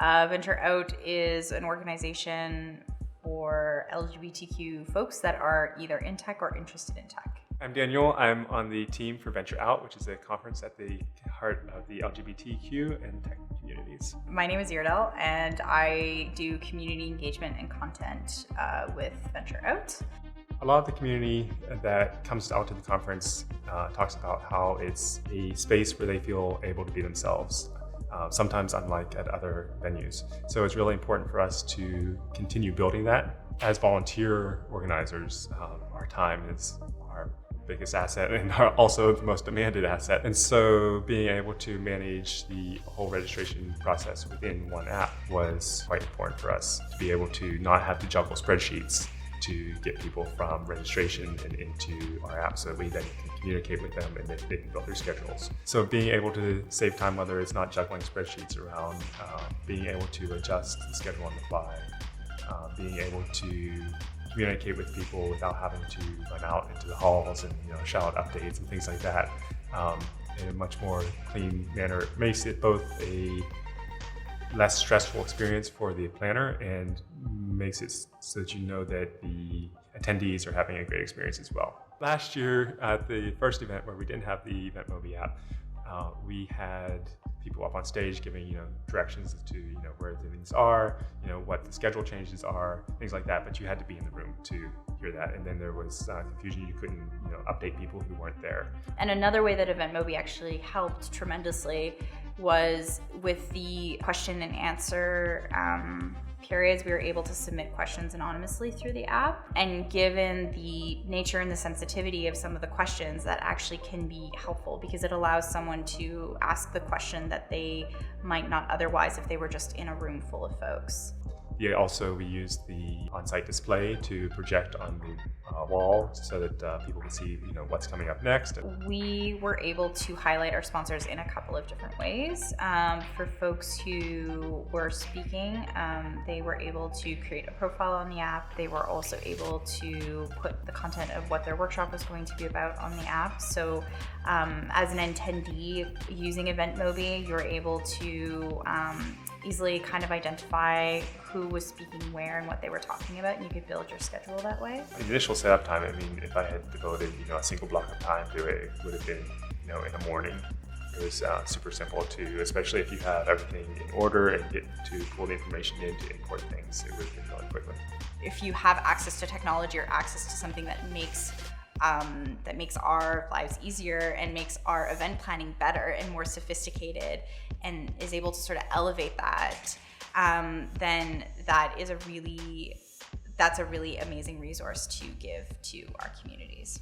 Venture Out is an organization for LGBTQ folks that are either in tech or interested in tech. I'm Daniel. I'm on the team for Venture Out, which is a conference at the heart of the LGBTQ and tech communities. My name is Iredell, and I do community engagement and content with Venture Out. A lot of the community that comes out to the conference talks about how it's a space where they feel able to be themselves, sometimes unlike at other venues. So it's really important for us to continue building that. As volunteer organizers, our time is our biggest asset and also the most demanded asset. And so being able to manage the whole registration process within one app was quite important for us, to be able to not have to juggle spreadsheets to get people from registration and into our app so that we then can communicate with them and then they can build their schedules. So being able to save time, whether it's not juggling spreadsheets around, being able to adjust the schedule on the fly, being able to communicate with people without having to run out into the halls and shout updates and things like that in a much more clean manner. It makes it both a less stressful experience for the planner and makes it so that you know that the attendees are having a great experience as well. Last year at the first event where we didn't have the EventMobi app, we had people up on stage giving directions as to where the things are, what the schedule changes are, things like that. But you had to be in the room to hear that, and then there was confusion. You couldn't update people who weren't there. And another way that EventMobi actually helped tremendously was with the question and answer periods. We were able to submit questions anonymously through the app, and given the nature and the sensitivity of some of the questions, that actually can be helpful because it allows someone to ask the question that they might not otherwise if they were just in a room full of folks. Yeah, also we used the on-site display to project on the wall so that people can see what's coming up next. We were able to highlight our sponsors in a couple of different ways. For folks who were speaking, they were able to create a profile on the app. They were also able to put the content of what their workshop was going to be about on the app. So as an attendee using EventMobi, you're able to easily kind of identify who was speaking where and what they were talking about, and you could build your schedule that way. The initial setup time, if I had devoted a single block of time to it, it would have been in the morning. It was super simple to, especially if you have everything in order and get to pull the information in to import things, it would have been really quickly. If you have access to technology or access to something that makes our lives easier and makes our event planning better and more sophisticated and is able to sort of elevate that, then that's a really amazing resource to give to our communities.